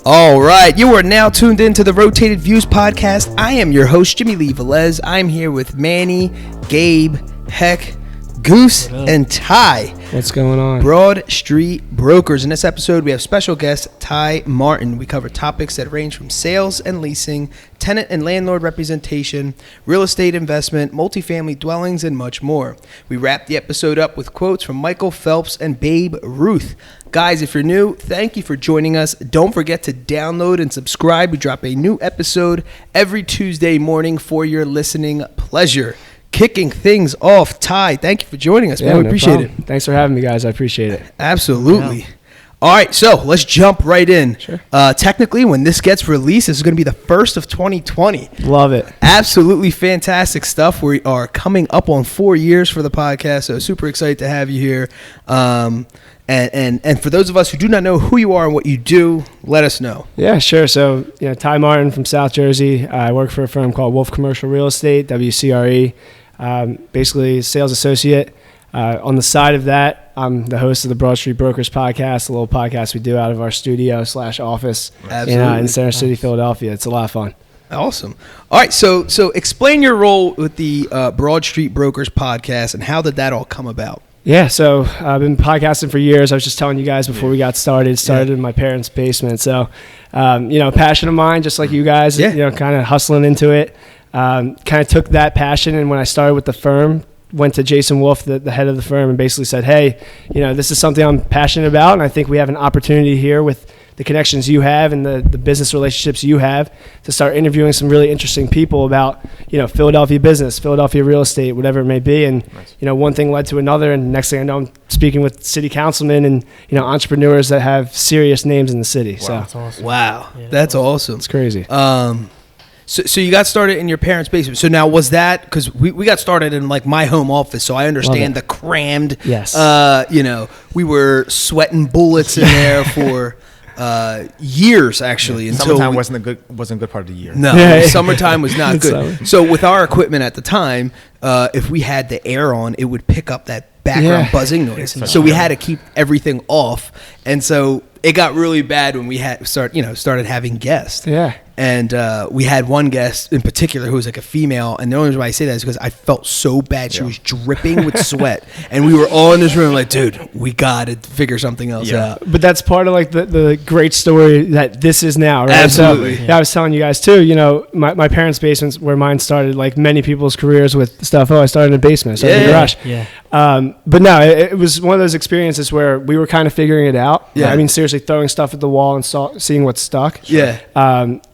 All right, you are now tuned into the Rotated Views podcast. I am your host, Jimmylee Velez. I'm here with Manny, Gabe, Heck, Goose, and Ty. What's going on? Broad Street Brokers. In this episode, we have special guest TeiMoney. We cover topics that range from sales and leasing, tenant and landlord representation, real estate investment, multifamily dwellings, and much more. We wrap the episode up with quotes from Michael Phelps and Babe Ruth. Guys, if you're new, thank you for joining us. Don't forget to download and subscribe. We drop a new episode every Tuesday morning for your listening pleasure. Kicking things off, Ty, thank you for joining us, man. We appreciate it. Thanks for having me, guys. I appreciate it. Absolutely. Yeah. All right, so let's jump right in. Sure. Technically, when this gets released, this is going to be the first of 2020. Love it. Absolutely fantastic stuff. We are coming up on 4 years for the podcast, so super excited to have you here. And for those of us who do not know who you are and what you do, let us know. Yeah, sure. So, TeiMoney from South Jersey. I work for a firm called Wolf Commercial Real Estate, WCRE. Basically, sales associate. On the side of that, I'm the host of the Broad Street Brokers podcast, a little podcast we do out of our studio/office in Center City, Philadelphia. It's a lot of fun. Awesome. All right, so explain your role with the Broad Street Brokers podcast and how did that all come about? Yeah, so I've been podcasting for years. I was just telling you guys before we got started. Started in my parents' basement. So, passion of mine, just like you guys, kind of hustling into it. Kind of took that passion, and when I started with the firm, went to Jason Wolf, the head of the firm, and basically said, hey, this is something I'm passionate about, and I think we have an opportunity here with the connections you have and the business relationships you have to start interviewing some really interesting people about, Philadelphia business, Philadelphia real estate, whatever it may be. And, one thing led to another, and next thing I know, I'm speaking with city councilmen and, entrepreneurs that have serious names in the city. Wow, so that's awesome. Wow, Yeah, that's awesome. It's crazy. So you got started in your parents' basement. So now was that, because we got started in like my home office, so I understand the crammed, yes. We were sweating bullets in there for years actually. Until summertime wasn't a good part of the year. No, summertime was not good. So with our equipment at the time, if we had the air on, it would pick up that background buzzing noise. So we had to keep everything off, and so it got really bad when we started having guests. Yeah. And we had one guest in particular who was like a female, and the only reason why I say that is because I felt so bad. She was dripping with sweat, and we were all in this room like, dude, we got to figure something else out. But that's part of like the great story that this is now, right? Absolutely. So, I was telling you guys too, my parents' basement's where mine started, like many people's careers with stuff. Oh, I started in a basement, I started in a garage. Yeah. But no, it was one of those experiences where we were kind of figuring it out. Yeah. I mean, seriously, throwing stuff at the wall and seeing what stuck. Yeah.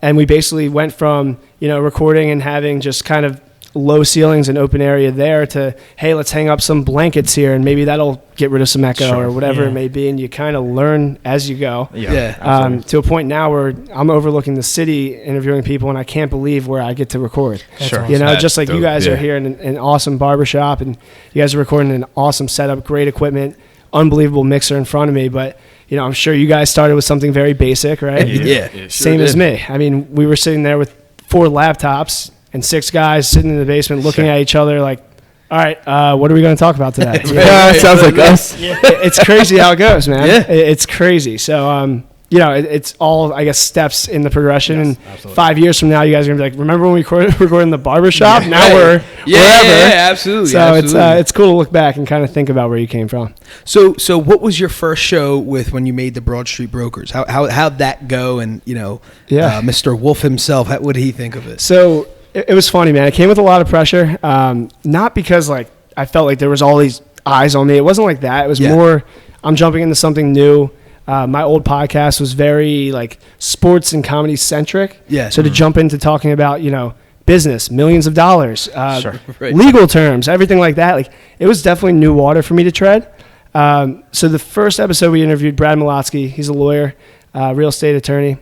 And we basically went from, recording and having just kind of low ceilings and open area there to, hey, let's hang up some blankets here and maybe that'll get rid of some echo or whatever it may be. And you kind of learn as you go. To a point now where I'm overlooking the city interviewing people and I can't believe where I get to record. Just like you guys are here in an awesome barbershop and you guys are recording an awesome setup, great equipment, unbelievable mixer in front of me. But I'm sure you guys started with something very basic, right? Same as me. I mean, we were sitting there with 4 laptops and 6 guys sitting in the basement looking at each other like, all right, what are we going to talk about today? Sounds like us. It's crazy how it goes, man. It's crazy. So, it's all, I guess, steps in the progression. And absolutely. 5 years from now, you guys are going to be like, remember when we recorded in the barbershop? Now we're wherever. Yeah, absolutely. So it's cool to look back and kind of think about where you came from. So what was your first show with when you made the Broad Street Brokers? How'd that go? And, Mr. Wolf himself, what did he think of it? So it was funny, man. It came with a lot of pressure. Not because, like, I felt like there was all these eyes on me. It wasn't like that. It was more, I'm jumping into something new. My old podcast was very like sports and comedy centric. Yeah. So to jump into talking about, business, millions of dollars, legal terms, everything like that, like it was definitely new water for me to tread. So the first episode we interviewed Brad Malotsky. He's a lawyer, real estate attorney.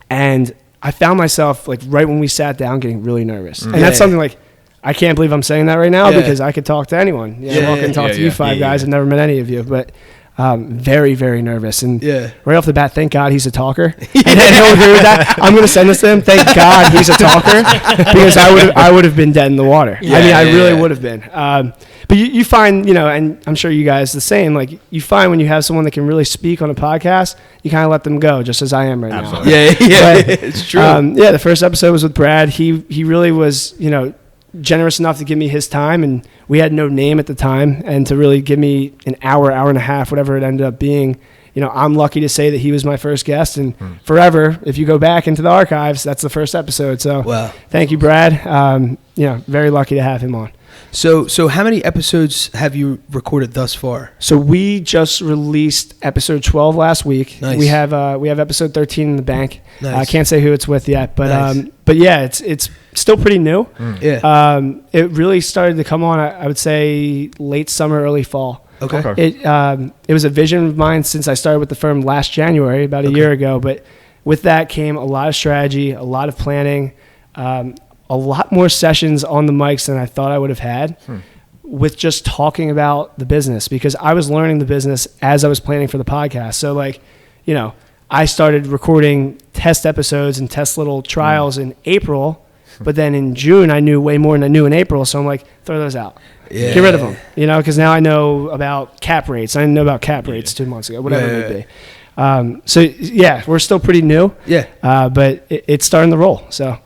And I found myself like right when we sat down getting really nervous. And that's something like, I can't believe I'm saying that right now because I could talk to anyone. Walk and talk to you 5 guys. I've never met any of you. But Very, very nervous. And Yeah. right off the bat, thank God he's a talker. And he'll agree with that. I'm going to send this to him. Thank God he's a talker, because I would have been dead in the water. Yeah, I mean, I yeah, really yeah. would have been. But you find, you know, and I'm sure you guys the same, like you find when you have someone that can really speak on a podcast, you kind of let them go, just as I am right now. Yeah, But, it's true. Yeah, the first episode was with Brad. He really was, you know, generous enough to give me his time, and we had no name at the time, and to really give me an hour and a half, whatever it ended up being. You know, I'm lucky to say that he was my first guest, and forever, if you go back into the archives, that's the first episode. So Wow. Thank you, Brad. You know, very lucky to have him on. So how many episodes have you recorded thus far? So we just released episode 12 last week. Nice. We have episode 13 in the bank. Nice. I can't say who it's with yet, but Nice. but yeah, it's still pretty new. Yeah. It really started to come on, I would say, late summer, early fall. Okay. It was a vision of mine since I started with the firm last January, about a year ago. But with that came a lot of strategy, a lot of planning, a lot more sessions on the mics than I thought I would have had, with just talking about the business, because I was learning the business as I was planning for the podcast. So like, you know, I started recording test episodes and test little trials in April, but then in June I knew way more than I knew in April. So I'm like, throw those out. Yeah. Get rid of them, you know, because now I know about cap rates. I didn't know about cap rates 2 months ago, whatever it may be. So yeah, we're still pretty new. Yeah. But it's starting to roll. So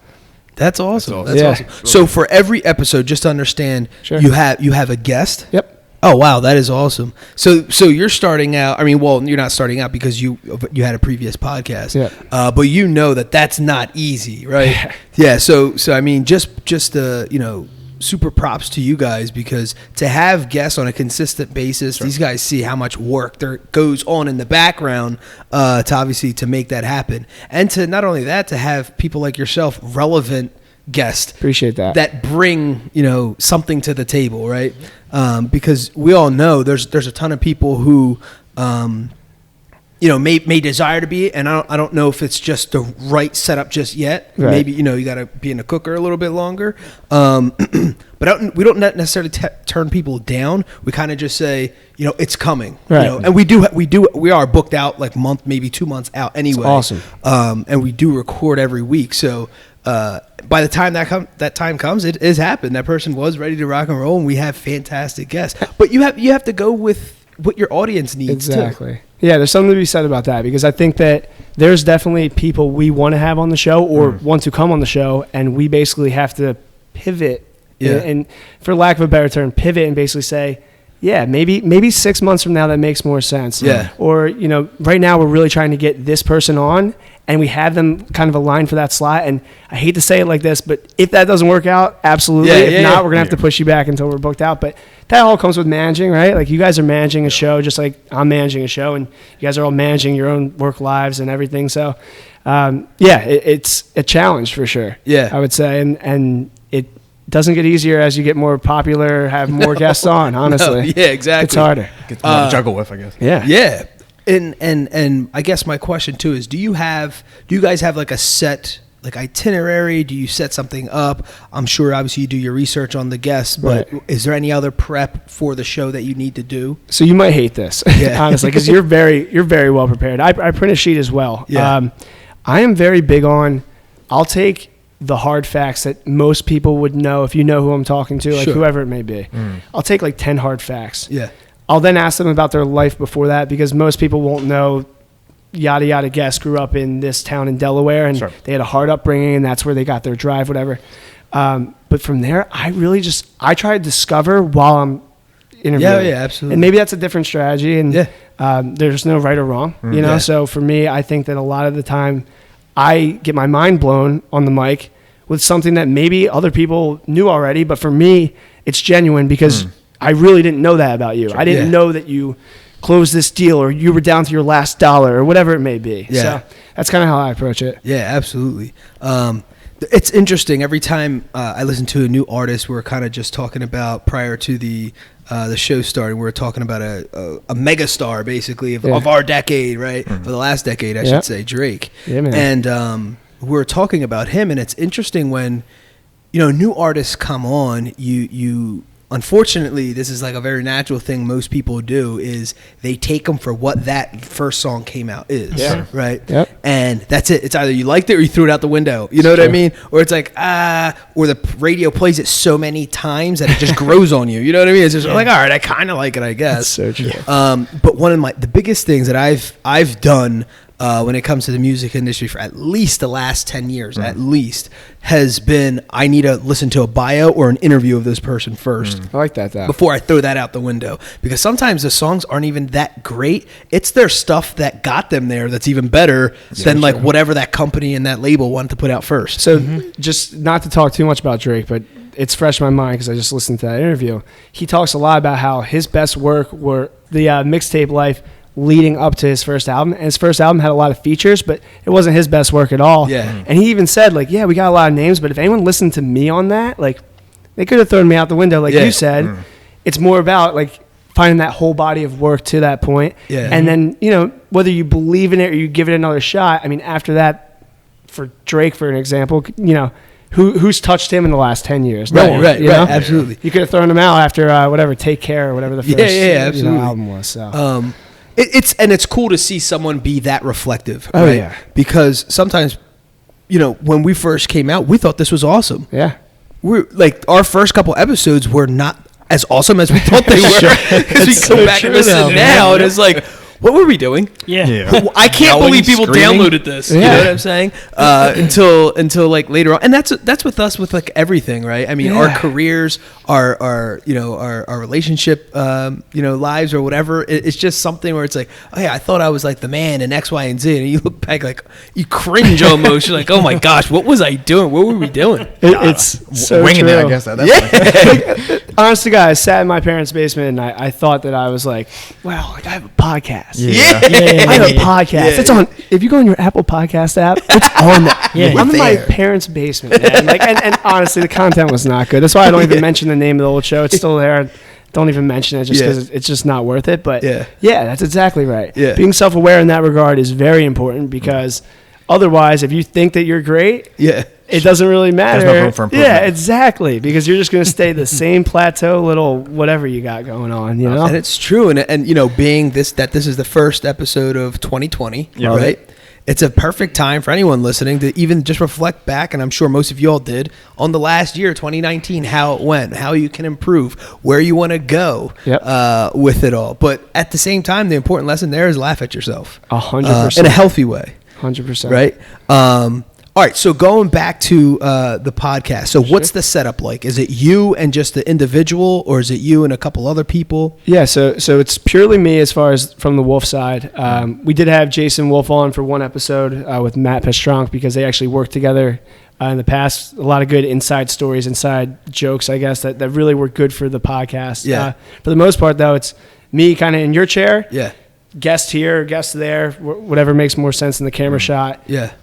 That's awesome. That's Yeah. awesome. So for every episode, just to understand, Sure. you have a guest. yep. Oh wow, that is awesome. So you're starting out. I mean, well, you're not starting out because you had a previous podcast. Yeah. But you know that's not easy, right? Yeah. So I mean, just you know, super props to you guys, because to have guests on a consistent basis, these guys see how much work there goes on in the background to obviously to make that happen, and to not only that, to have people like yourself, relevant guests, Appreciate that. bring, you know, something to the table, right? Because we all know there's a ton of people who you know, may desire to be, and I don't know if it's just the right setup just yet. Right. Maybe, you know, you got to be in the cooker a little bit longer. But we don't necessarily turn people down. We kind of just say, you know, it's coming. Right. You know? And we are booked out like month, maybe 2 months out anyway. That's awesome. And we do record every week. So by the time that time comes, it has happened. That person was ready to rock and roll, and we have fantastic guests. But you have to go with what your audience needs. Exactly. Yeah, there's something to be said about that, because I think that there's definitely people we want to have on the show or want to come on the show, and we basically have to pivot. Yeah. And for lack of a better term, pivot and basically say, yeah, maybe 6 months from now that makes more sense. Yeah. Or, you know, right now we're really trying to get this person on, and we have them kind of aligned for that slot. And I hate to say it like this, but if that doesn't work out, absolutely. If not, we're going to have to push you back until we're booked out. But that all comes with managing, right? Like, you guys are managing a show just like I'm managing a show, and you guys are all managing your own work lives and everything. So, it's a challenge for sure. Yeah. I would say. And it doesn't get easier as you get more popular, have more guests on, honestly. Yeah, exactly. It's harder. Get more to juggle with, I guess. Yeah. Yeah. And I guess my question too is, do you guys have like a set like itinerary? Do you set something up? I'm sure obviously you do your research on the guests, but Right. is there any other prep for the show that you need to do? So you might hate this, Yeah. honestly, because you're very well prepared. I print a sheet as well. Yeah. I am very big on, I'll take the hard facts that most people would know if you know who I'm talking to, like Sure. whoever it may be. I'll take like 10 hard facts. Yeah. I'll then ask them about their life before that, because most people won't know yada yada guest grew up in this town in Delaware, and Sure. they had a hard upbringing, and that's where they got their drive, whatever. But from there, I try to discover while I'm interviewing. Yeah, absolutely. And maybe that's a different strategy, and Yeah. there's no right or wrong, you know? Yeah. So for me, I think that a lot of the time I get my mind blown on the mic with something that maybe other people knew already, but for me, it's genuine because I really didn't know that about you. I didn't Yeah. know that you closed this deal, or you were down to your last dollar, or whatever it may be. Yeah. So that's kind of how I approach it. Yeah, absolutely. It's interesting every time I listen to a new artist. We're kind of just talking about prior to the show starting. We were talking about a mega star, basically of our decade, right? For the last decade, I should say, Drake. Yeah, man. And we were talking about him, and it's interesting when, you know, new artists come on. You unfortunately, this is like a very natural thing most people do is they take them for what that first song came out is, right? Yep. And that's it. It's either you liked it or you threw it out the window. You know what I mean? Or it's like, or the radio plays it so many times that it just grows on you. You know what I mean? It's just like, all right, I kind of like it, I guess. That's so true. But one of the biggest things that I've done when it comes to the music industry for at least the last 10 years, at least, has been I need to listen to a bio or an interview of this person first. I like that, though. Before I throw that out the window. Because sometimes the songs aren't even that great. It's their stuff that got them there that's even better than like whatever that company and that label wanted to put out first. So just not to talk too much about Drake, but it's fresh in my mind because I just listened to that interview. He talks a lot about how his best work were the mixtape life leading up to his first album. And his first album had a lot of features, but it wasn't his best work at all. Yeah. And he even said, like, yeah, we got a lot of names, but if anyone listened to me on that, like, they could have thrown me out the window, like you said. It's more about, like, finding that whole body of work to that point. Yeah. And then, you know, whether you believe in it or you give it another shot, I mean, after that, for Drake, for an example, you know, who's touched him in the last 10 years? No one, Right, you know? absolutely. You could have thrown him out after whatever, Take Care or whatever the first absolutely. album was. So. It's cool to see someone be that reflective. Oh, right? yeah. Because sometimes, you know, when we first came out, we thought this was awesome. Yeah. We're like our first couple episodes were not as awesome as we thought they were. Because we so go back true, and listen though. now, and it's like, what were we doing? Yeah. I can't Yelling, believe people screaming. downloaded this. You know Yeah. what I'm saying? Until like later on, and that's with us with like everything, right? I mean, our careers, our relationship, lives or whatever. It's just something where it's like, oh yeah, I thought I was like the man in X, Y, and Z, and you look back like you cringe almost. You're like, oh my gosh, what was I doing? What were we doing? It's so winging true. it, I guess. That's Honest to God, I sat in my parents' basement and I thought that I was like, wow, like I have a podcast. Yeah. I have a podcast. Yeah. It's on. If you go on your Apple Podcast app, it's on there. Yeah. I'm in my There. parents' basement, man. Like, and honestly, the content was not good. That's why I don't even mention the name of the old show. It's still there. Don't even mention it just because it's just not worth it. But Yeah. that's exactly right. Yeah. Being self-aware in that regard is very important because otherwise, if you think that you're great, it doesn't really matter. There's no room for improvement. Yeah, exactly. Because you're just going to stay the same plateau, little whatever you got going on, you know? And it's true, and you know, being this is the first episode of 2020, right? It's a perfect time for anyone listening to even just reflect back, and I'm sure most of you all did, on the last year, 2019, how it went, how you can improve, where you want to go with it all. But at the same time, the important lesson there is laugh at yourself. 100%. In a healthy way. 100%. Right? All right, so going back to the podcast, so what's the setup like? Is it you and just the individual, or is it you and a couple other people? Yeah, so it's purely me as far as from the Wolf side. We did have Jason Wolf on for one episode with Matt Pestronk because they actually worked together in the past. A lot of good inside stories, inside jokes, I guess, that really were good for the podcast. Yeah. For the most part, though, it's me kind of in your chair, Yeah, guest here, guest there, whatever makes more sense in the camera shot. yeah.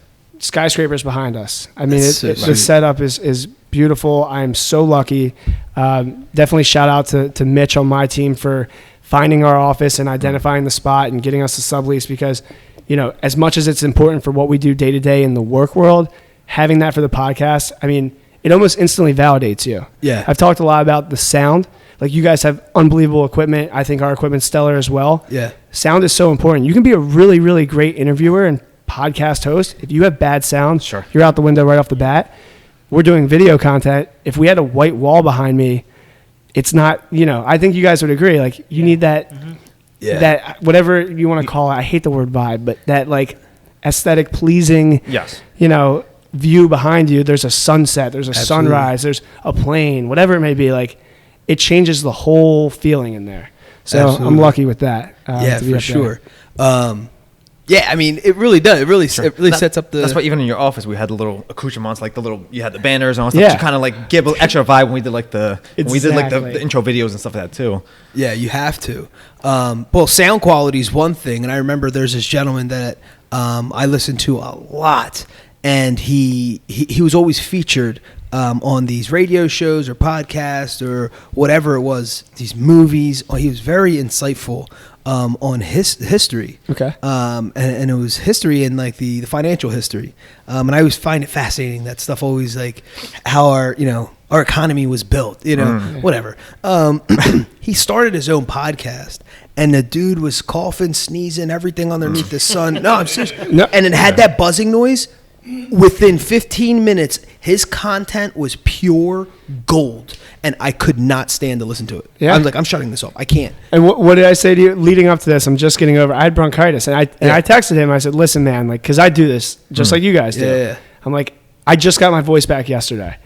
Skyscrapers behind us. I mean, That's so the sweet. setup is beautiful. I'm so lucky. Definitely shout out to Mitch on my team for finding our office and identifying the spot and getting us the sublease because, you know, as much as it's important for what we do day to day in the work world, having that for the podcast, I mean, it almost instantly validates you. Yeah. I've talked a lot about the sound. Like, you guys have unbelievable equipment. I think our equipment's stellar as well. Yeah. Sound is so important. You can be a really, really great interviewer and podcast host. If you have bad sound, Sure. you're out the window right off the bat. We're doing video content. If we had a white wall behind me, it's not, you know, I think you guys would agree. Like, you need that, that whatever you want to call it. I hate the word vibe, but that like aesthetic pleasing, Yes. you know, view behind you. There's a sunset, there's a sunrise, there's a plane, whatever it may be. Like, it changes the whole feeling in there. So I'm lucky with that. Yeah, to be for up sure. Yeah, I mean, it really does. It really sets up the. That's why even in your office we had the little accoutrements, like you had the banners and all that Yeah. stuff to kind of like give an extra vibe when we did like the Exactly. the intro videos and stuff like that too. Yeah, you have to. Well, sound quality is one thing, and I remember there's this gentleman that I listened to a lot, and he was always featured on these radio shows or podcasts or whatever it was, these movies. He was very insightful on his history. Okay. And it was history and like the financial history. And I always find it fascinating, that stuff always, like how our economy was built, whatever. He started his own podcast, and the dude was coughing, sneezing, everything underneath the sun. No, I'm serious. No. And it had that buzzing noise. Within 15 minutes, his content was pure gold, and I could not stand to listen to it. Yeah. I was like, I'm shutting this off. I can't. And what did I say to you leading up to this? I'm just getting over. I had bronchitis, and I texted him. I said, "Listen, man, like, because I do this just like you guys do. Yeah. I'm like, I just got my voice back yesterday."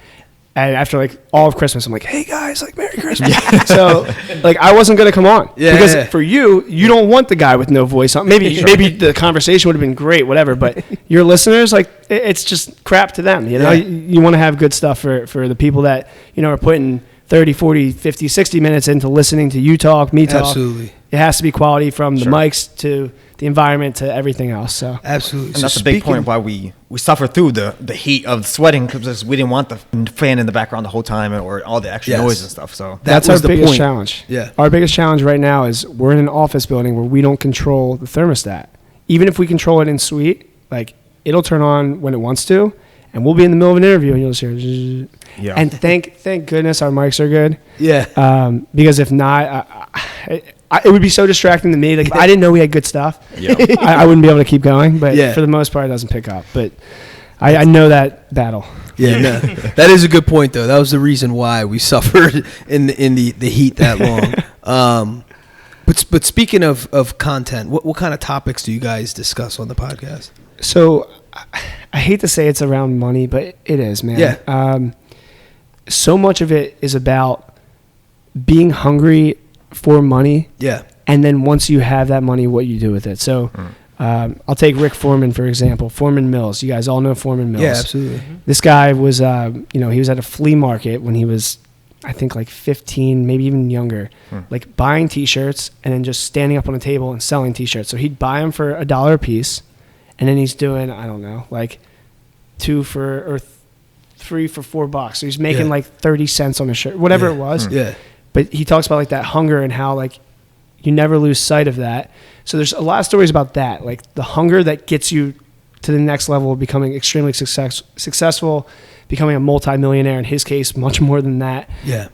And after like all of Christmas, I'm like, "Hey guys, like Merry Christmas." So like I wasn't gonna come on because for you don't want the guy with no voice on. Maybe the conversation would have been great, whatever. But your listeners, like it's just crap to them. You want to have good stuff for the people that are putting 30, 40, 50, 60 minutes into listening to you talk, me talk. Absolutely. It has to be quality from the mics to the environment to everything else. So absolutely. And that's a big point why we suffer through the heat of sweating, because we didn't want the fan in the background the whole time or all the extra noise and stuff. So that's our biggest challenge. Yeah. Our biggest challenge right now is we're in an office building where we don't control the thermostat. Even if we control it in suite, like it'll turn on when it wants to, and we'll be in the middle of an interview and you'll just hear. Yeah. And thank goodness our mics are good. Yeah. Because if not, it would be so distracting to me. Like if I didn't know we had good stuff, I wouldn't be able to keep going. But for the most part, it doesn't pick up. But I know that battle. Yeah, no, that is a good point, though. That was the reason why we suffered in the heat that long. But speaking of content, what kind of topics do you guys discuss on the podcast? So I hate to say it's around money, but it is, man. Yeah. So much of it is about being hungry for money. Yeah. And then once you have that money, what you do with it. So I'll take Rick Foreman, for example. Foreman Mills. You guys all know Foreman Mills. Yeah, absolutely. This guy was, he was at a flea market when he was, I think, like 15, maybe even younger, like buying T-shirts and then just standing up on a table and selling T-shirts. So he'd buy them for $1 a piece, and then he's doing, I don't know, like 3 for $4. So he's making like 30 cents on a shirt, whatever it was. Yeah. But he talks about like that hunger and how like you never lose sight of that. So there's a lot of stories about that, like the hunger that gets you to the next level of becoming extremely successful, becoming a multimillionaire. In his case, much more than that. Yeah.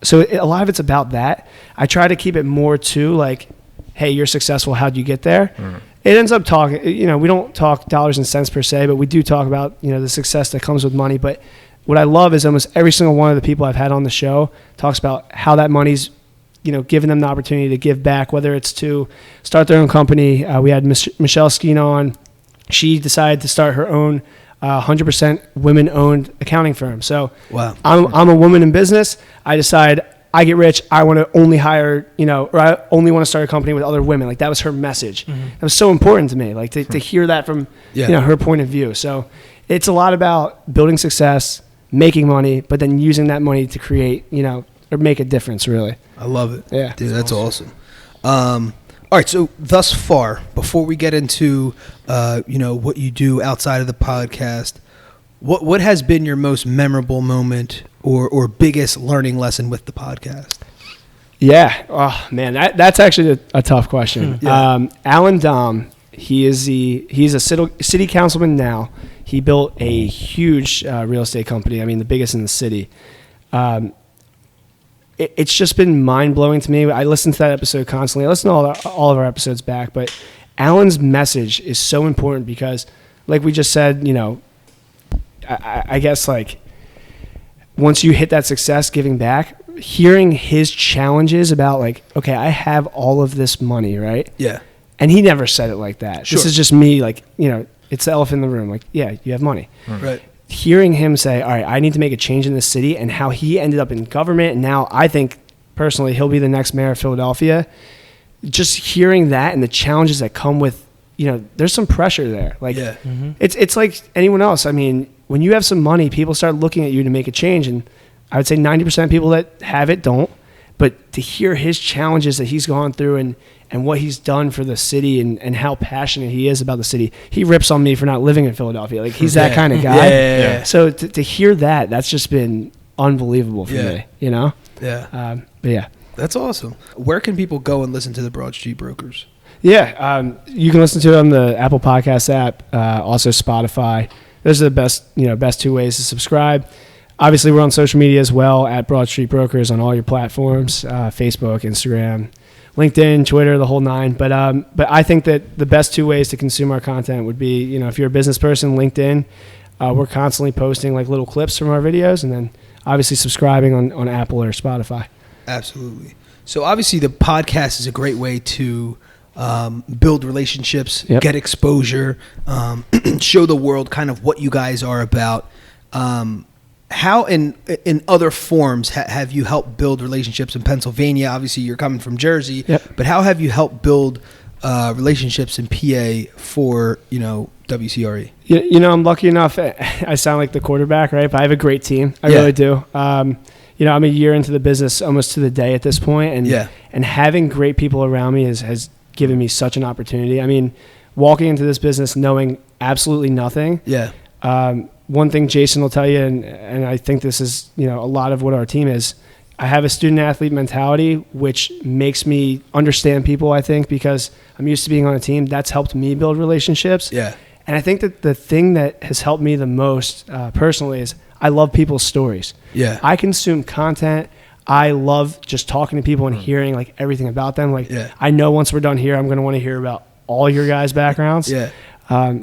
So a lot of it's about that. I try to keep it more to like, hey, you're successful. How'd you get there? It ends up talking, we don't talk dollars and cents per se, but we do talk about, the success that comes with money. But what I love is almost every single one of the people I've had on the show talks about how that money's, giving them the opportunity to give back, whether it's to start their own company. We had Michelle Skeen on. She decided to start her own 100% women-owned accounting firm. So wow. I'm a woman in business. I decide I get rich, I want to only hire, or I only want to start a company with other women. Like that was her message. That was so important to me, like to hear that from, her point of view. So it's a lot about building success, making money, but then using that money to create, or make a difference, really. I love it. Yeah. Dude, that's awesome. All right, so thus far, before we get into, what you do outside of the podcast, what has been your most memorable moment or biggest learning lesson with the podcast? Yeah. Oh, man, that's actually a tough question. Alan Dom, he's a city councilman now. He built a huge real estate company. I mean, the biggest in the city. It's just been mind-blowing to me. I listen to that episode constantly. I listen to all of our episodes back, but Alan's message is so important because, like we just said, I guess, like, once you hit that success giving back, hearing his challenges about, like, okay, I have all of this money, right? Yeah. And he never said it like that. Sure. This is just me, like, it's the elephant in the room. Like, yeah, you have money. Right. Hearing him say, all right, I need to make a change in this city, and how he ended up in government, and now I think personally he'll be the next mayor of Philadelphia. Just hearing that and the challenges that come with, there's some pressure there. Like, it's like anyone else. I mean, when you have some money, people start looking at you to make a change, and I would say 90% of people that have it don't. But to hear his challenges that he's gone through and what he's done for the city and how passionate he is about the city, he rips on me for not living in Philadelphia. Like, he's that kind of guy. Yeah. So to hear that's just been unbelievable for me, you know? Yeah. But yeah. That's awesome. Where can people go and listen to the Broad Street Brokers? Yeah. You can listen to it on the Apple Podcast app, also Spotify. Those are the best two ways to subscribe. Obviously, we're on social media as well at Broad Street Brokers on all your platforms, Facebook, Instagram, LinkedIn, Twitter, the whole nine. But I think that the best two ways to consume our content would be, you know, if you're a business person, LinkedIn. We're constantly posting like little clips from our videos, and then obviously subscribing on Apple or Spotify. Absolutely. So obviously the podcast is a great way to build relationships, get exposure, show the world kind of what you guys are about. How in other forms have you helped build relationships in Pennsylvania? Obviously, you're coming from Jersey, but how have you helped build relationships in PA for, you know, WCRE? You know, I'm lucky enough. I sound like the quarterback, right? But I have a great team. I really do. You know, I'm a year into the business, almost to the day at this point, and having great people around me has given me such an opportunity. I mean, walking into this business knowing absolutely nothing. One thing Jason will tell you, and I think this is, you know, a lot of what our team is, I have a student athlete mentality, which makes me understand people, I think, because I'm used to being on a team. That's helped me build relationships. And I think that the thing that has helped me the most personally is I love people's stories. I consume content. I love just talking to people and hearing like everything about them. Like, I know once we're done here, I'm going to want to hear about all your guys' backgrounds.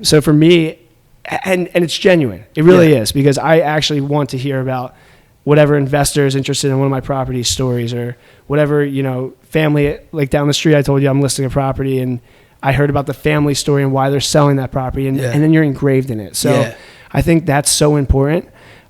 So for me, and it's genuine. It really is, because I actually want to hear about whatever investor is interested in one of my property stories, or whatever, you know, family, like down the street, I told you I'm listing a property and I heard about the family story and why they're selling that property, and then you're engraved in it. So I think that's so important.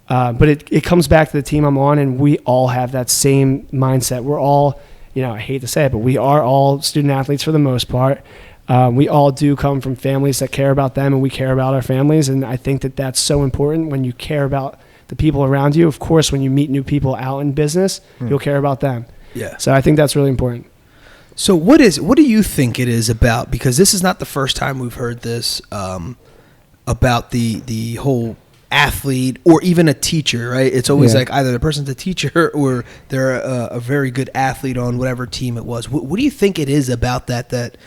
But it comes back to the team I'm on, and we all have that same mindset. We're all, you know, I hate to say it, but we are all student athletes for the most part. We all do come from families that care about them, and we care about our families. And I think that that's so important when you care about the people around you. Of course, when you meet new people out in business, you'll care about them. So I think that's really important. So what do you think it is about? Because this is not the first time we've heard this about the whole athlete or even a teacher, right? It's always like either the person's a teacher or they're a very good athlete on whatever team it was. What do you think it is about that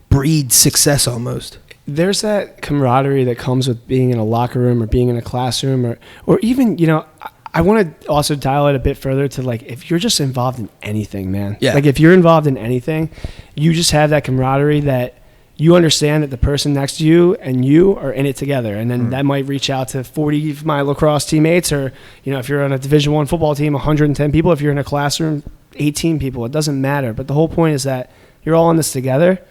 breeds success almost? There's that camaraderie that comes with being in a locker room or being in a classroom or even, you know, I want to also dial it a bit further to like, if you're just involved in anything, man, like if you're involved in anything, you just have that camaraderie that you understand that the person next to you and you are in it together. And then that might reach out to 40 of my lacrosse teammates, or, you know, if you're on a Division I football team, 110 people, if you're in a classroom, 18 people, it doesn't matter. But the whole point is that you're all in this together.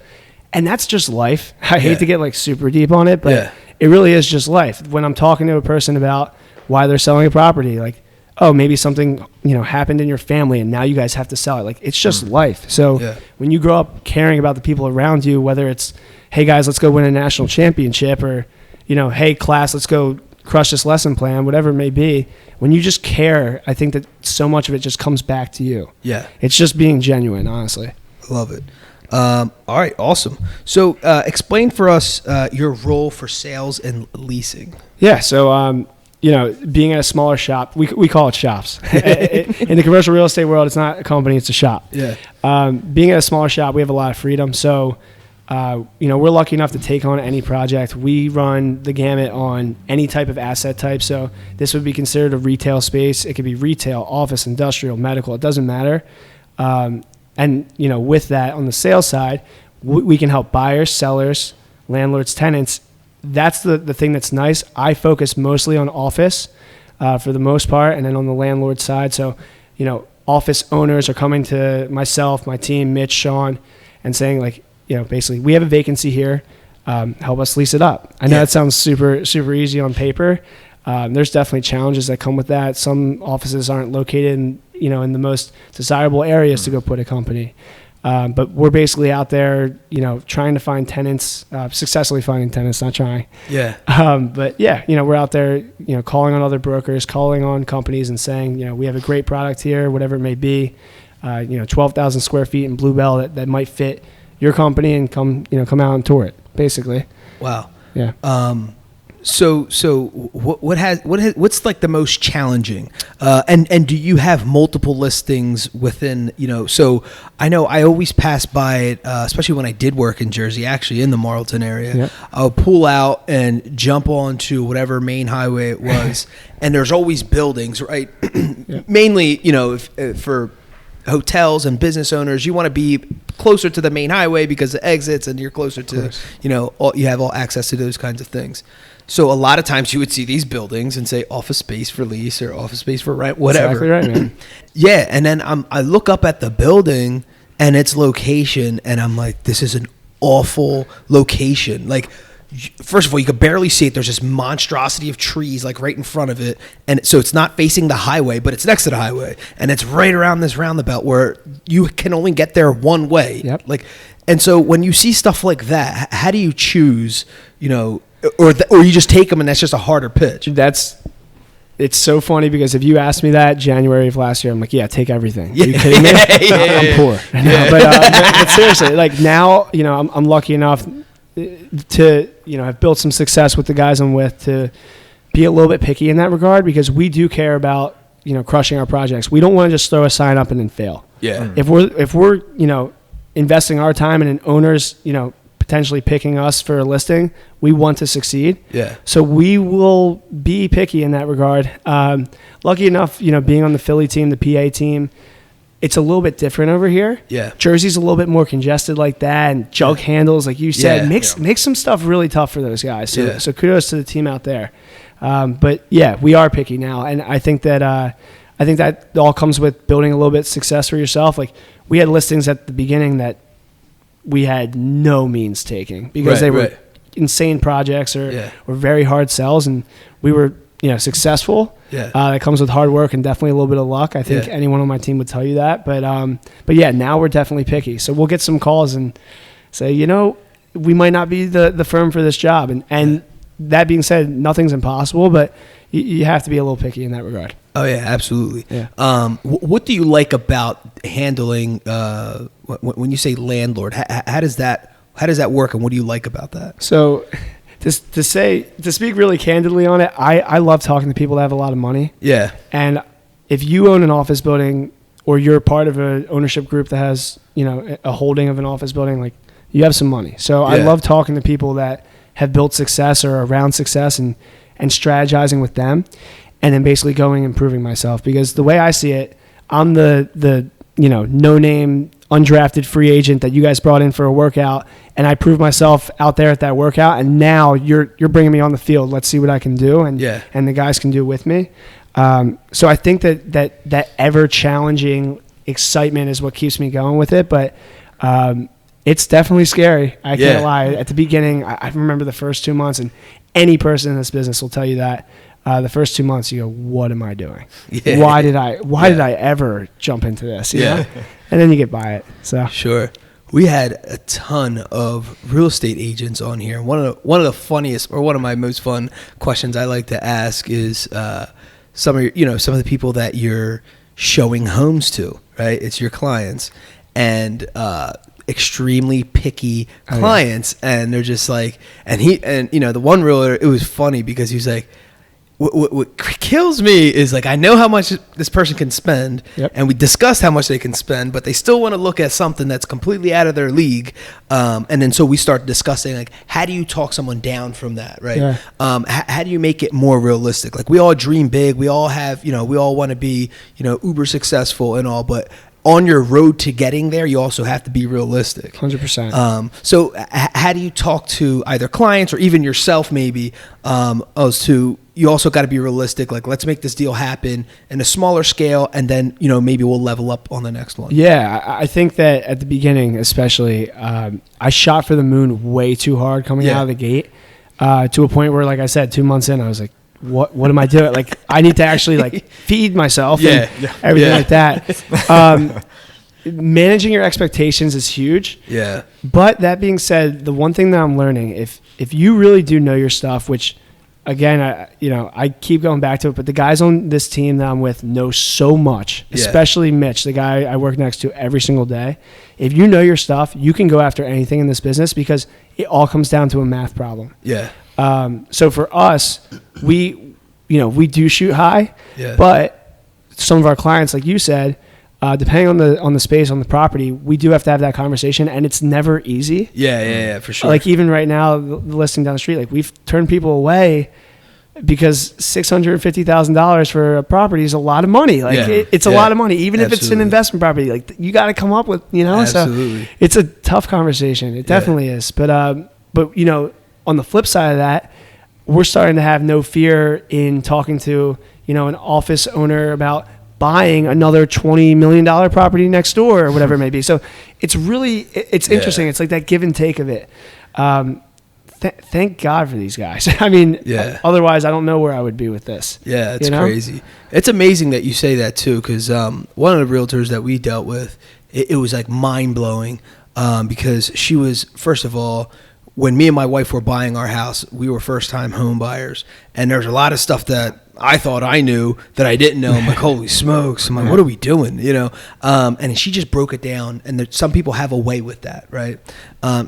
And that's just life. I hate to get like super deep on it, but it really is just life. When I'm talking to a person about why they're selling a property, like, oh, maybe something, you know, happened in your family and now you guys have to sell it. Like, it's just life. So when you grow up caring about the people around you, whether it's, hey guys, let's go win a national championship, or, you know, hey class, let's go crush this lesson plan, whatever it may be, when you just care, I think that so much of it just comes back to you. It's just being genuine, honestly. I love it. All right, awesome. So explain for us your role for sales and leasing. So you know, being at a smaller shop, we call it shops. In the commercial real estate world, it's not a company, it's a shop. Being at a smaller shop, we have a lot of freedom. So, you know, we're lucky enough to take on any project. We run the gamut on any type of asset type. So this would be considered a retail space. It could be retail, office, industrial, medical. It doesn't matter. And, you know, with that on the sales side, we can help buyers, sellers, landlords, tenants. That's the thing that's nice. I focus mostly on office for the most part, and then on the landlord side. So, you know, office owners are coming to myself, my team, Mitch, Sean, and saying like, you know, basically, we have a vacancy here. Help us lease it up. I know that sounds super, super easy on paper. There's definitely challenges that come with that. Some offices aren't located in, you know, in the most desirable areas to go put a company. But we're basically out there, you know, trying to find tenants, successfully finding tenants, not trying. But yeah, you know, we're out there, you know, calling on other brokers, calling on companies and saying, you know, we have a great product here, whatever it may be. 12,000 square feet in Bluebell that might fit your company and come out and tour it, basically. Wow. Yeah. So what's like the most challenging? And do you have multiple listings within, so I know I always pass by it, especially when I did work in Jersey, actually in the Marlton area. Yep. I'll pull out and jump onto whatever main highway it was. And there's always buildings, right? Yep. Mainly, if for hotels and business owners, you want to be closer to the main highway because the exits, and you're closer to, you have all access to those kinds of things. So a lot of times you would see these buildings and say office space for lease or office space for rent, whatever. Exactly right, man. Yeah, and then I look up at the building and its location, and I'm like, this is an awful location. Like, first of all, you could barely see it. There's this monstrosity of trees like right in front of it, and so it's not facing the highway, but it's next to the highway, and it's right around this roundabout where you can only get there one way. Yep. And so when you see stuff like that, how do you choose? Or you just take them and that's just a harder pitch. It's so funny because if you asked me that January of last year, I'm like, yeah, take everything. Are you kidding me? I'm poor. No, but seriously, like now, I'm lucky enough to, have built some success with the guys I'm with to be a little bit picky in that regard, because we do care about, crushing our projects. We don't want to just throw a sign up and then fail. Yeah. If we're, investing our time and an owner's, potentially picking us for a listing, we want to succeed. Yeah. So we will be picky in that regard. Lucky enough, being on the Philly team, the PA team, it's a little bit different over here. Yeah. Jersey's a little bit more congested like that, and jug handles, like you said, Yeah. makes some stuff really tough for those guys. So, So kudos to the team out there. But yeah, we are picky now, and I think that all comes with building a little bit of success for yourself. Like, we had listings at the beginning that we had no means taking because they were insane projects or very hard sells, and we were successful. Yeah. It comes with hard work and definitely a little bit of luck. I think anyone on my team would tell you that. But yeah, now we're definitely picky. So we'll get some calls and say, we might not be the firm for this job. And that being said, nothing's impossible, but you have to be a little picky in that regard. Oh yeah, absolutely. Yeah. What do you like about handling when you say landlord? How does that work, and what do you like about that? So, to speak really candidly on it, I love talking to people that have a lot of money. Yeah. And if you own an office building, or you're part of an ownership group that has a holding of an office building, like, you have some money. So I love talking to people that have built success or around success and strategizing with them, and then basically going and proving myself. Because the way I see it, I'm the no-name, undrafted free agent that you guys brought in for a workout, and I proved myself out there at that workout, and now you're bringing me on the field. Let's see what I can do, and the guys can do with me. So I think that ever-challenging excitement is what keeps me going with it, but it's definitely scary. I can't lie. At the beginning, I remember the first 2 months, and any person in this business will tell you that. The first 2 months, you go, what am I doing? Yeah. Why did I ever jump into this? You know? And then you get by it. So sure. We had a ton of real estate agents on here. One of the funniest, or one of my most fun questions I like to ask is some of the people that you're showing homes to, right? It's your clients, and extremely picky clients, and they're just like, and the one realtor, it was funny because he was like, what kills me is, like, I know how much this person can spend, and we discussed how much they can spend, but they still want to look at something that's completely out of their league. And then so we start discussing, like, how do you talk someone down from that, right? Yeah. How do you make it more realistic? Like, we all dream big. We all have, we all want to be, uber successful and all, but on your road to getting there, you also have to be realistic. 100%. So how do you talk to either clients or even yourself, maybe, as to, you also got to be realistic. Like, let's make this deal happen in a smaller scale, and then, maybe we'll level up on the next one. Yeah, I think that at the beginning, especially, I shot for the moon way too hard coming out of the gate, to a point where, like I said, 2 months in, I was like, what am I doing? Like, I need to actually, like, feed myself and everything like that. Managing your expectations is huge. Yeah. But that being said, the one thing that I'm learning, if you really do know your stuff, which again, I keep going back to it, but the guys on this team that I'm with know so much, especially Mitch, the guy I work next to every single day. If you know your stuff, you can go after anything in this business because it all comes down to a math problem. Yeah. So for us, we do shoot high, but some of our clients, like you said, depending on the space on the property, we do have to have that conversation, and it's never easy. Yeah, for sure. Like even right now, the listing down the street, like we've turned people away because $650,000 for a property is a lot of money. Like it's a lot of money, even if it's an investment property. Like you got to come up with, Absolutely. So it's a tough conversation. It definitely is. But on the flip side of that, we're starting to have no fear in talking to an office owner about buying another $20 million property next door or whatever it may be. So it's really, it's interesting. It's like that give and take of it. Thank God for these guys. I mean, otherwise I don't know where I would be with this. Yeah, it's crazy. It's amazing that you say that too, because one of the realtors that we dealt with, it was like mind-blowing because she was, first of all, when me and my wife were buying our house, we were first-time home buyers, and there's a lot of stuff that I thought I knew that I didn't know. I'm like, holy smokes! I'm like, what are we doing? And she just broke it down. And some people have a way with that, right?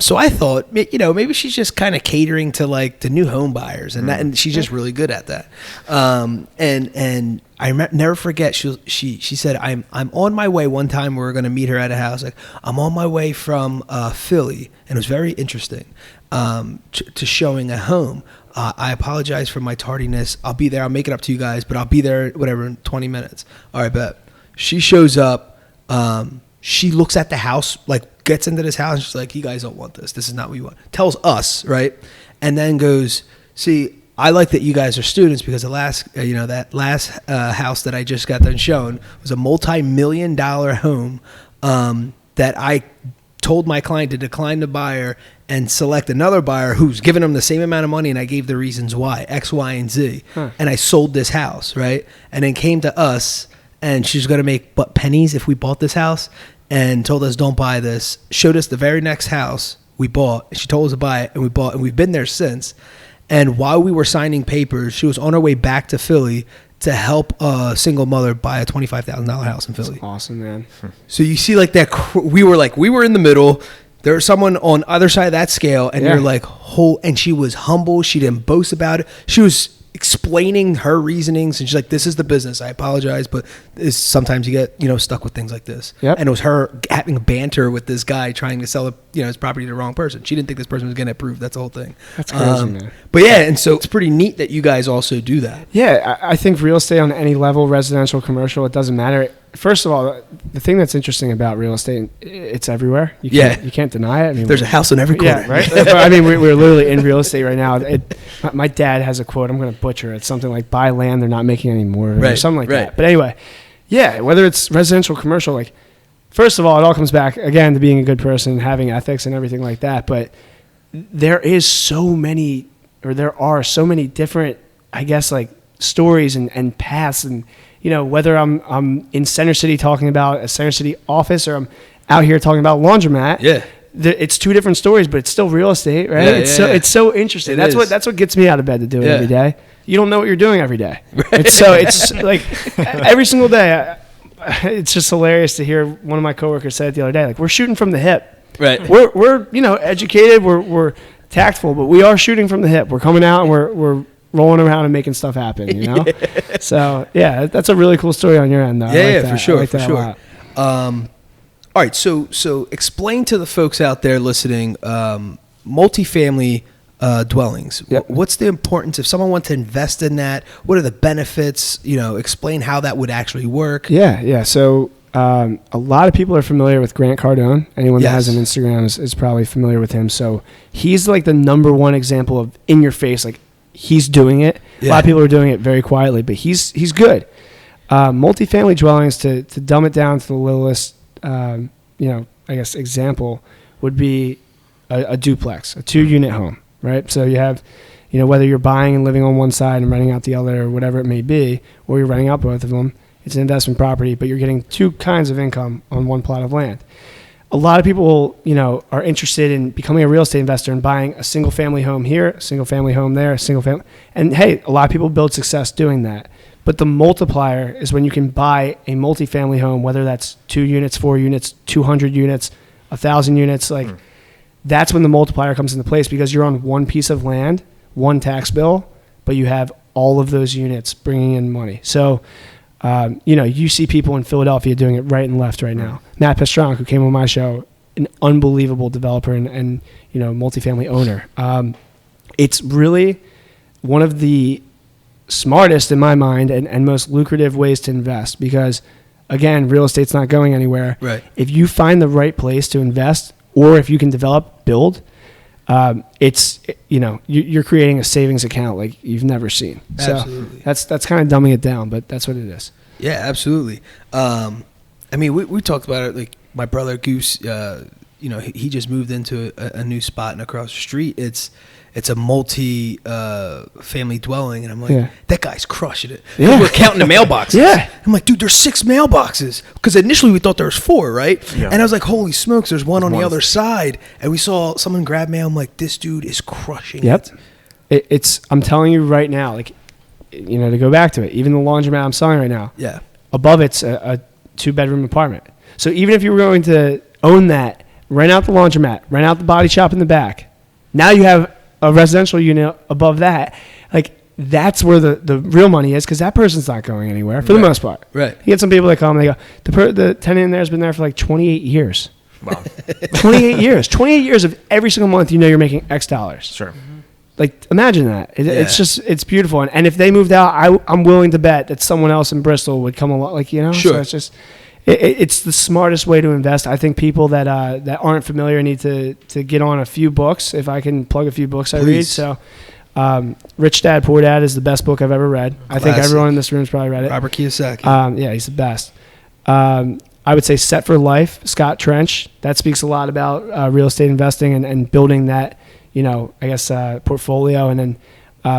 So I thought, maybe she's just kind of catering to like the new home buyers, and she's just really good at that. And I never forget. She said, I'm on my way. One time we were going to meet her at a house. Like, I'm on my way from Philly, and it was very interesting to showing a home. I apologize for my tardiness. I'll be there. I'll make it up to you guys, but I'll be there, whatever, in 20 minutes. All right, bet. She shows up. She looks at the house, like gets into this house, and she's like, you guys don't want this. This is not what you want. Tells us, right? And then goes, see, I like that you guys are students because the last, that last house that I just got done showing was a multi-million-dollar home that I told my client to decline the buyer and select another buyer who's giving them the same amount of money, and I gave the reasons why, X, Y, and Z. And I sold this house, right? And then came to us, and she's going to make pennies if we bought this house, and told us don't buy this. Showed us the very next house we bought. She told us to buy it, and we bought, and we've been there since. And while we were signing papers, she was on her way back to Philly to help a single mother buy a $25,000 house in Philly. That's awesome, man. So you see like that, we were in the middle. There was someone on either side of that scale, and you're like, and she was humble. She didn't boast about it. She was explaining her reasonings, and she's like, this is the business. I apologize, but sometimes you get, stuck with things like this. Yep. And it was her having a banter with this guy trying to sell his property to the wrong person. She didn't think this person was going to approve. That's the whole thing. That's crazy, man. But yeah, and so it's pretty neat that you guys also do that. Yeah, I think real estate on any level, residential, commercial, it doesn't matter. First of all, the thing that's interesting about real estate, it's everywhere. You can't deny it. I mean, there's a house in every corner. Yeah, right? I mean, we're literally in real estate right now. My dad has a quote. I'm going to butcher it. Something like, buy land they're not making any more, or something like that. But anyway, whether it's residential, commercial, like, first of all, it all comes back, again, to being a good person, having ethics and everything like that. But there are so many different, I guess, like, stories and paths, and whether I'm in Center City talking about a Center City office, or I'm out here talking about laundromat. It's two different stories, but it's still real estate, right? It's so interesting. That's what gets me out of bed to do it every day. You don't know what you're doing every day. Right. It's like every single day. It's just hilarious to hear one of my coworkers say it the other day. Like, we're shooting from the hip. Right. We're educated. We're tactful, but we are shooting from the hip. We're coming out and we're rolling around and making stuff happen, So that's a really cool story on your end, though. For sure. All right, so explain to the folks out there listening, multifamily dwellings. Yep. What's the importance if someone wants to invest in that? What are the benefits? Explain how that would actually work. Yeah. So a lot of people are familiar with Grant Cardone. Anyone that has an Instagram is probably familiar with him. So he's like the number one example of in your face, like, he's doing it. A lot of people are doing it very quietly, but he's good. Multifamily dwellings, to dumb it down to the littlest, I guess example would be a duplex, a 2-unit home, right? So you have, whether you're buying and living on one side and renting out the other, or whatever it may be, or you're renting out both of them, it's an investment property, but you're getting two kinds of income on one plot of land. a lot of people, are interested in becoming a real estate investor and buying a single family home here, a single family home there, a single family. And hey, a lot of people build success doing that. But the multiplier is when you can buy a multifamily home, whether that's 2 units, 4 units, 200 units, 1,000 units. That's when the multiplier comes into place, because you're on one piece of land, one tax bill, but you have all of those units bringing in money. So, you see people in Philadelphia doing it right and left right now. Matt Pestronk, who came on my show, an unbelievable developer and multifamily owner. It's really one of the smartest, in my mind, and most lucrative ways to invest, because, again, real estate's not going anywhere. Right. If you find the right place to invest, or if you can build, you're creating a savings account like you've never seen. Absolutely. So that's kind of dumbing it down, but that's what it is. Yeah, absolutely. We talked about it. Like my brother Goose, he just moved into a new spot, and across the street, it's a multi-family dwelling, and I'm like, that guy's crushing it. Yeah. We're counting the mailboxes. Yeah. I'm like, dude, there's 6 mailboxes, because initially we thought there was 4, right? Yeah. And I was like, holy smokes, there's one on the other side, and we saw someone grab mail. I'm like, this dude is crushing it. It's I'm telling you right now, to go back to it, even the laundromat I'm selling right now. Yeah. Above it's a 2-bedroom apartment. So even if you were going to own that, rent out the laundromat, rent out the body shop in the back, now you have a residential unit above that. That's where the real money is, because that person's not going anywhere for the most part. Right. You get some people that come, they go, the tenant in there has been there for 28 years. Wow. 28 years. 28 years of every single month you're making X dollars. Sure. Imagine that. It's beautiful. And if they moved out, I'm willing to bet that someone else in Bristol would come along. Sure. So it's just, it's the smartest way to invest. I think people that aren't familiar need to get on a few books. If I can plug a few books I read. So, Rich Dad, Poor Dad is the best book I've ever read. Classic. I think everyone in this room has probably read it. Robert Kiyosaki. He's the best. I would say Set for Life, Scott Trench. That speaks a lot about real estate investing and building that, portfolio. And then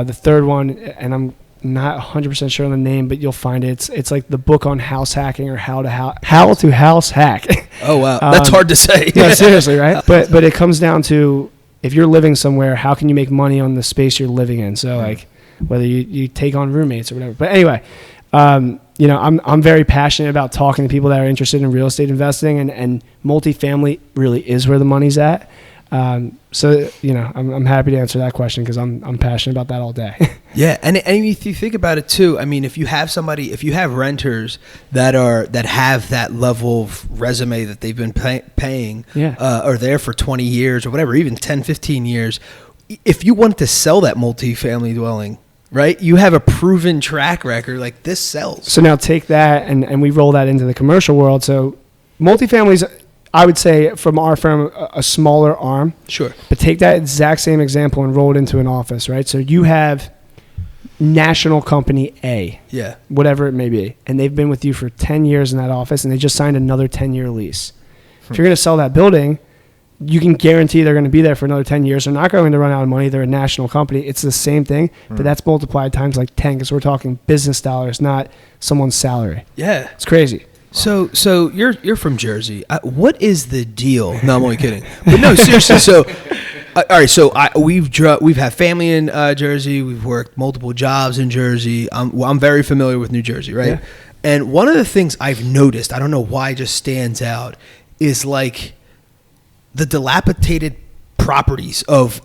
the third one, and I'm not 100% sure on the name, but you'll find it. It's like the book on house hacking, or how to house hack. Oh wow, that's hard to say. No, seriously, right? But it comes down to, if you're living somewhere, how can you make money on the space you're living in? So whether you take on roommates or whatever. But anyway, I'm very passionate about talking to people that are interested in real estate investing, and multifamily really is where the money's at. I'm happy to answer that question, because I'm passionate about that all day. Yeah, and if you think about it too, if you have renters that have that level of resume that they've been paying, or there for 20 years or whatever, even 10, 15 years, if you want to sell that multifamily dwelling, right, you have a proven track record, like this sells. So now take that and we roll that into the commercial world. So multifamilies, I would say, from our firm, a smaller arm. Sure. But take that exact same example and roll it into an office, right? So you have national company A, whatever it may be, and they've been with you for 10 years in that office, and they just signed another 10-year lease. If you're going to sell that building, you can guarantee they're going to be there for another 10 years. They're not going to run out of money. They're a national company. It's the same thing, but that's multiplied times 10, because we're talking business dollars, not someone's salary. Yeah. It's crazy. So you're from Jersey. What is the deal? No, I'm only kidding. But no, seriously. So, all right. So we've had family in Jersey. We've worked multiple jobs in Jersey. I'm very familiar with New Jersey, right? Yeah. And one of the things I've noticed, I don't know why, it just stands out, is the dilapidated properties of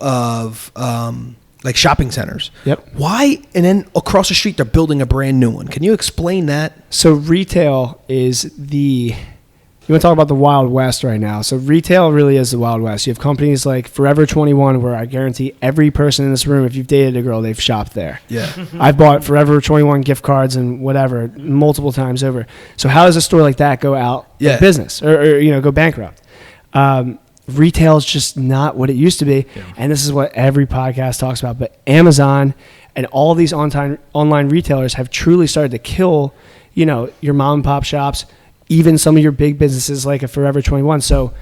shopping centers. Yep. Why? And then across the street, they're building a brand new one. Can you explain that? So retail is you want to talk about the Wild West right now. So retail really is the Wild West. You have companies like Forever 21, where I guarantee every person in this room, if you've dated a girl, they've shopped there. Yeah. I've bought Forever 21 gift cards and whatever multiple times over. So how does a store like that go out of business or go bankrupt? Retail is just not what it used to be. Yeah. And this is what every podcast talks about. But Amazon and all these online retailers have truly started to kill, your mom and pop shops, even some of your big businesses like a Forever 21. So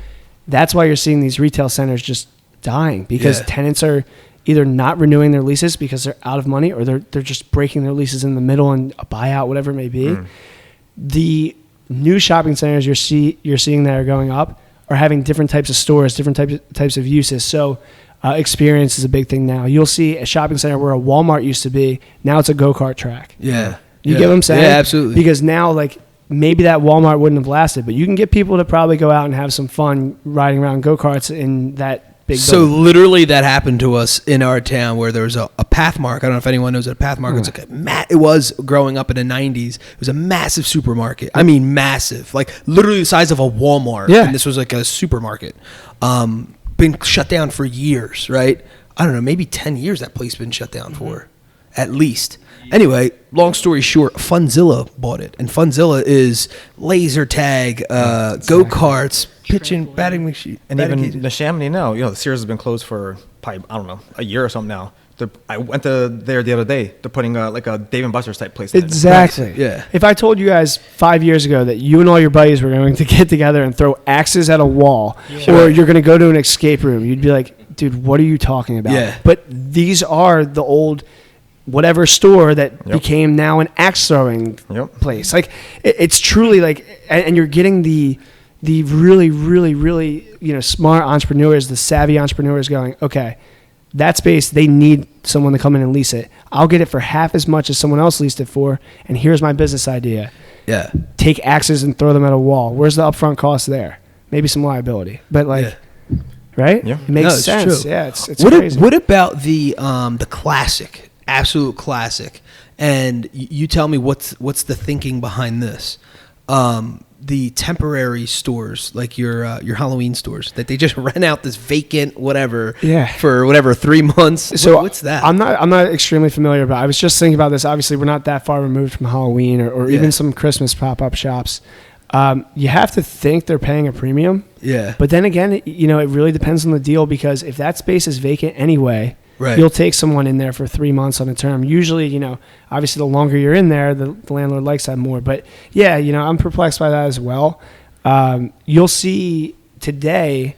that's why you're seeing these retail centers just dying, because tenants are either not renewing their leases because they're out of money, or they're just breaking their leases in the middle and a buyout, whatever it may be. The new shopping centers you're seeing that are going up are having different types of stores, different types of uses. So experience is a big thing now. You'll see a shopping center where a Walmart used to be. Now it's a go-kart track. Yeah. You get what I'm saying? Yeah, absolutely. Because now, like, maybe that Walmart wouldn't have lasted, but you can get people to probably go out and have some fun riding around go-karts in that big building. Literally that happened to us in our town where there was a Pathmark. I don't know if anyone knows what a Pathmark is. It was growing up in the 90s. It was a massive supermarket. I mean, massive. Like, literally the size of a Walmart. Yeah. And this was like a supermarket. Been shut down for years, right? I don't know, maybe 10 years that place been shut down for, at least. Anyway, long story short, Funzilla bought it. And Funzilla is laser tag, go-karts, pitching, batting machine. And even the Chamonix now, the Sears has been closed for probably, I don't know, a year or something now. I went there the other day. They're putting like a Dave & Buster's type place in it. Exactly. Yeah. If I told you guys 5 years ago that you and all your buddies were going to get together and throw axes at a wall, or you're going to go to an escape room, you'd be like, dude, what are you talking about? Yeah. But these are the old whatever store that became now an axe throwing place. Like, it's truly like, and you're getting the really, really, really, smart entrepreneurs, the savvy entrepreneurs going, okay, that space, they need someone to come in and lease it. I'll get it for half as much as someone else leased it for, and here's my business idea. Yeah. Take axes and throw them at a wall. Where's the upfront cost there? Maybe some liability. But right? Yeah. It makes sense. True. Yeah, it's crazy. What about the classic, absolute classic? And you tell me what's the thinking behind this? The temporary stores, like your Halloween stores, that they just rent out this vacant whatever for 3 months. So what's that? I'm not extremely familiar, but I was just thinking about this. Obviously, we're not that far removed from Halloween or even some Christmas pop-up shops. You have to think they're paying a premium. Yeah. But then again, it really depends on the deal, because if that space is vacant anyway, you'll take someone in there for 3 months on a term. Usually, obviously the longer you're in there, the landlord likes that more. But yeah, I'm perplexed by that as well. You'll see today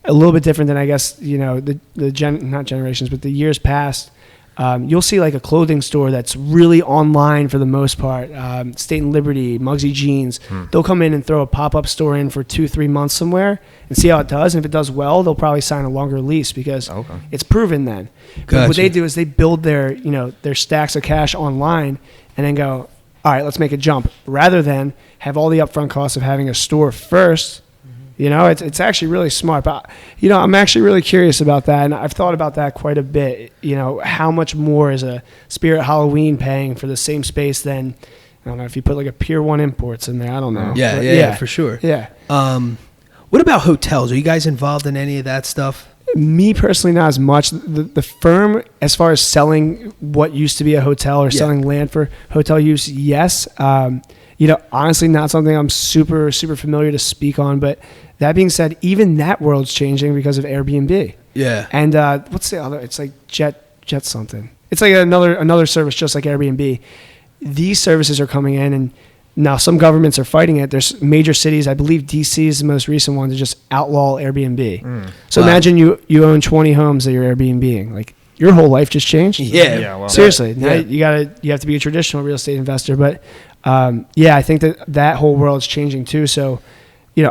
a little bit different than, I guess, not generations, but the years past. You'll see like a clothing store that's really online for the most part. State and Liberty, Muggsy Jeans. They'll come in and throw a pop-up store in for 2-3 months somewhere and see how it does. And if it does well, they'll probably sign a longer lease because it's proven then. Gotcha. What they do is they build their stacks of cash online and then go, all right, let's make a jump. Rather than have all the upfront costs of having a store first. It's actually really smart. But, I'm actually really curious about that. And I've thought about that quite a bit. How much more is a Spirit Halloween paying for the same space than, I don't know, if you put like a Pier 1 Imports in there. I don't know. Yeah, for sure. Yeah. What about hotels? Are you guys involved in any of that stuff? Me personally, not as much. The firm, as far as selling what used to be a hotel or selling land for hotel use, yes. Honestly, not something I'm super, super familiar to speak on. But that being said, even that world's changing because of Airbnb. Yeah. And what's the other? It's like Jet something. It's like another service just like Airbnb. These services are coming in, and now some governments are fighting it. There's major cities, I believe DC is the most recent one, to just outlaw Airbnb. So imagine you own 20 homes that you're Airbnb-ing. Like, your whole life just changed. Yeah. Seriously. Now you have to be a traditional real estate investor. But I think that whole world's changing too. So,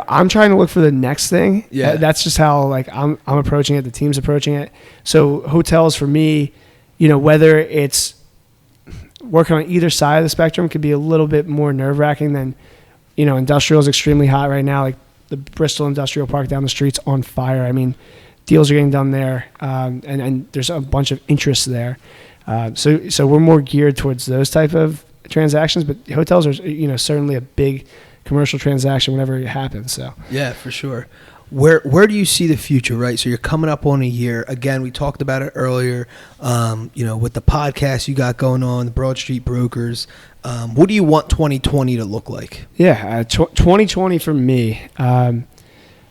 I'm trying to look for the next thing. Yeah. That's just how I'm approaching it. The team's approaching it. So hotels for me, whether it's working on either side of the spectrum, could be a little bit more nerve-wracking than, industrial is extremely hot right now. Like the Bristol Industrial Park down the street's on fire. I mean, deals are getting done there, and there's a bunch of interest there. So we're more geared towards those type of transactions, but hotels are certainly a big commercial transaction whenever it happens. So yeah, for sure. Where do you see the future, right? So you're coming up on a year. Again, we talked about it earlier, with the podcast you got going on, the Broad Street Brokers. What do you want 2020 to look like? Yeah, 2020 for me.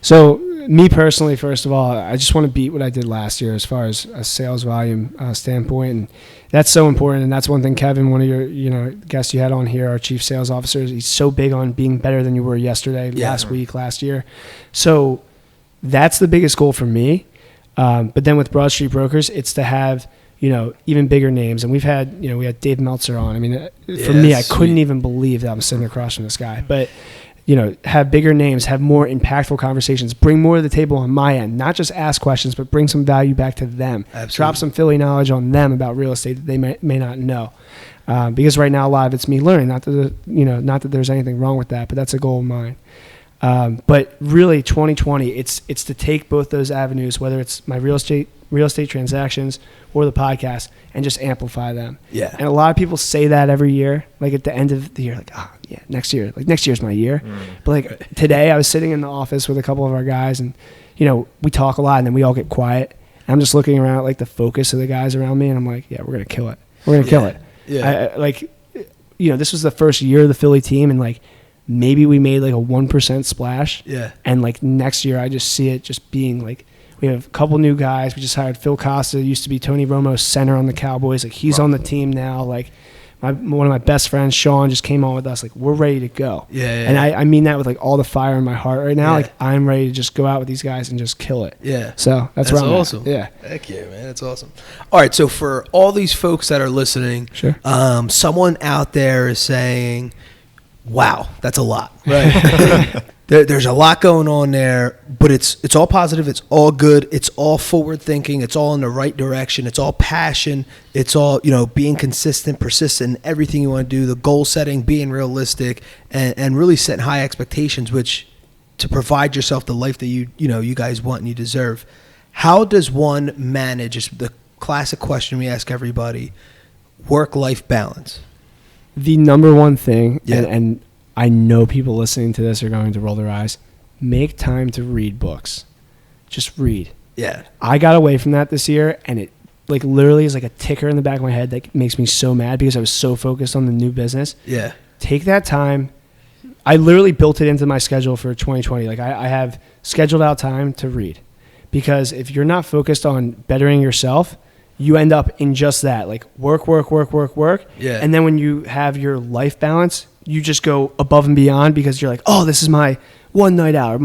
So me personally, first of all, I just want to beat what I did last year as far as a sales volume standpoint. And that's so important. And that's one thing, Kevin, one of your guests you had on here, our chief sales officer, he's so big on being better than you were yesterday, last week, last year. So that's the biggest goal for me. But then with Broad Street Brokers, it's to have, even bigger names. And we had Dave Meltzer on. I mean, for me, I couldn't even believe that I'm sitting across from this guy. But, have bigger names, have more impactful conversations, bring more to the table on my end, not just ask questions, but bring some value back to them. Absolutely. Drop some Philly knowledge on them about real estate that they may not know. Because right now, a lot of it's me learning, not that there's anything wrong with that, but that's a goal of mine. But really 2020, it's to take both those avenues, whether it's my real estate transactions or the podcast, and just amplify them. Yeah. And a lot of people say that every year, like at the end of the year, like, next year, like next year's my year. But like today I was sitting in the office with a couple of our guys, and, we talk a lot and then we all get quiet. And I'm just looking around at like the focus of the guys around me, and I'm like, yeah, we're going to kill it. We're going to kill it. Yeah. This was the first year of the Philly team, and like, maybe we made like a 1% splash. Yeah. And like next year, I just see it just being like, we have a couple new guys. We just hired Phil Costa, used to be Tony Romo's center on the Cowboys. Like, he's on the team now. Like, one of my best friends, Sean, just came on with us. Like, we're ready to go. Yeah. And I mean that with like all the fire in my heart right now. Yeah. Like, I'm ready to just go out with these guys and just kill it. Yeah. So that's where I'm awesome. at. Yeah. Heck yeah, man. That's awesome. All right. So for all these folks that are listening, Sure. Someone out there is saying, wow, that's a lot. Right. There's a lot going on there, but it's all positive. It's all good. It's all forward thinking. It's all in the right direction. It's all passion. It's all, being consistent, persistent in everything you want to do, the goal setting, being realistic, and really setting high expectations, which to provide yourself the life that you guys want and you deserve. How does one manage, is the classic question we ask everybody, work-life balance? The number one thing, Yeah. and I know people listening to this are going to roll their eyes, make time to read books. Just read. Yeah. I got away from that this year, and it like literally is like a ticker in the back of my head that makes me so mad because I was so focused on the new business. Yeah. Take that time. I literally built it into my schedule for 2020. Like I have scheduled out time to read, because if you're not focused on bettering yourself, you end up in just that, like work. Yeah. And then when you have your life balance, you just go above and beyond because you're like, oh, this is my one night out.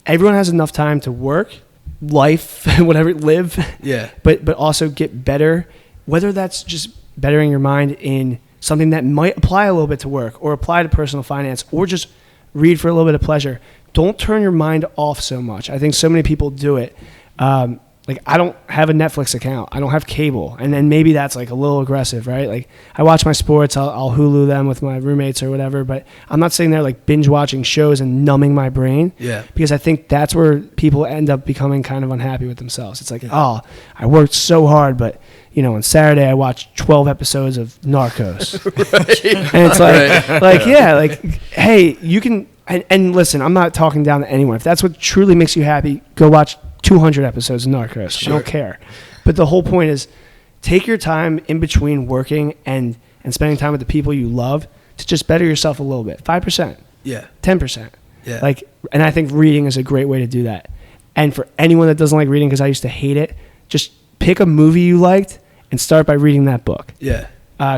Everyone has enough time to work, life, whatever, live. Yeah. But also get better, whether that's just bettering your mind in something that might apply a little bit to work or apply to personal finance, or just read for a little bit of pleasure. Don't turn your mind off so much. I think so many people do it. Like, I don't have a Netflix account. I don't have cable. And then maybe that's like a little aggressive, right? Like, I watch my sports. I'll Hulu them with my roommates or whatever, but I'm not sitting there like binge watching shows and numbing my brain. Yeah. Because I think that's where people end up becoming kind of unhappy with themselves. It's like, oh, I worked so hard, but on Saturday I watched 12 episodes of Narcos. Right. And it's like, hey, you can, and listen, I'm not talking down to anyone. If that's what truly makes you happy, go watch 200 episodes of Narcos. Sure. I don't care. But the whole point is, take your time in between working and spending time with the people you love to just better yourself a little bit. 5%. Yeah. 10%. Yeah. And I think reading is a great way to do that. And for anyone that doesn't like reading, because I used to hate it, just pick a movie you liked and start by reading that book. Yeah.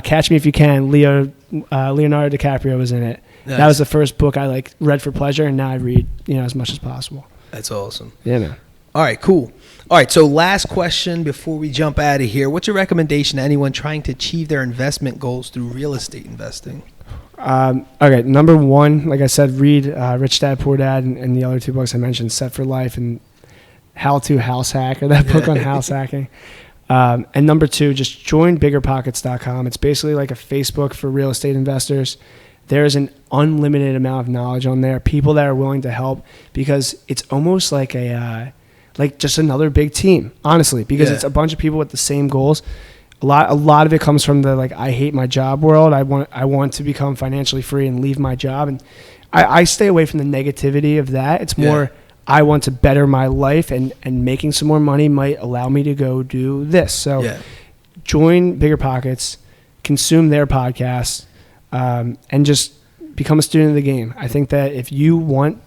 Catch Me If You Can. Leonardo DiCaprio was in it. Nice. That was the first book I read for pleasure, and now I read as much as possible. That's awesome. Yeah, man. All right, cool. All right, so last question before we jump out of here. What's your recommendation to anyone trying to achieve their investment goals through real estate investing? Okay, number one, like I said, read Rich Dad, Poor Dad, and the other two books I mentioned, Set for Life and How to House Hack, or that book on house hacking. And number two, just join biggerpockets.com. It's basically like a Facebook for real estate investors. There's an unlimited amount of knowledge on there, people that are willing to help, because it's almost like just another big team, honestly, because it's a bunch of people with the same goals. A lot of it comes from the I hate my job world. I want to become financially free and leave my job, and I stay away from the negativity of that. It's more I want to better my life, and making some more money might allow me to go do this. So join Bigger Pockets, consume their podcasts, and just become a student of the game. I think that if you want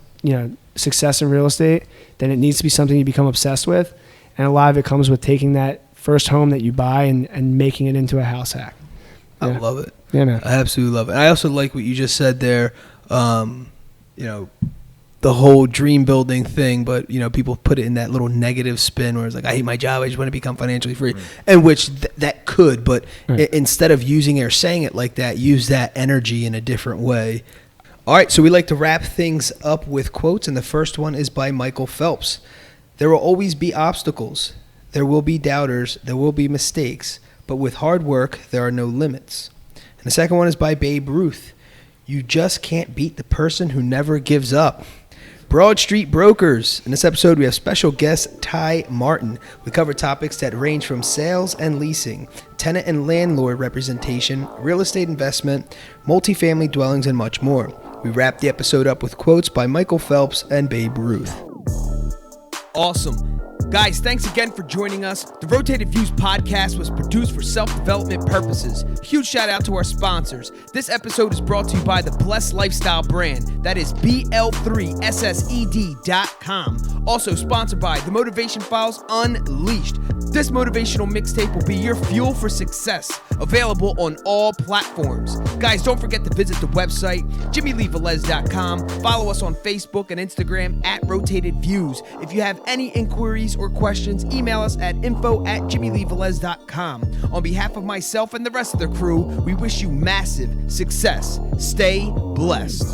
success in real estate, then it needs to be something you become obsessed with, and a lot of it comes with taking that first home that you buy and making it into a house hack. I love it. Yeah, man. I absolutely love it. I also like what you just said there. The whole dream building thing, but people put it in that little negative spin where it's like, I hate my job, I just want to become financially free, and which that could, but instead of using it or saying it like that, use that energy in a different way. All right, so we like to wrap things up with quotes, and the first one is by Michael Phelps. There will always be obstacles. There will be doubters. There will be mistakes. But with hard work, there are no limits. And the second one is by Babe Ruth. You just can't beat the person who never gives up. Broad Street Brokers. In this episode, we have special guest TeiMoney. We cover topics that range from sales and leasing, tenant and landlord representation, real estate investment, multifamily dwellings, and much more. We wrap the episode up with quotes by Michael Phelps and Babe Ruth. Awesome. Guys, thanks again for joining us. The Rotated Views podcast was produced for self-development purposes. Huge shout out to our sponsors. This episode is brought to you by the Blessed Lifestyle brand. That is BL3SSED.com. Also sponsored by The Motivation Files Unleashed. This motivational mixtape will be your fuel for success. Available on all platforms. Guys, don't forget to visit the website, JimmyleeVelez.com. Follow us on Facebook and Instagram at Rotated Views. If you have any inquiries or questions, email us at info@JimmyleeVelez.com. On behalf of myself and the rest of the crew, we wish you massive success. Stay blessed.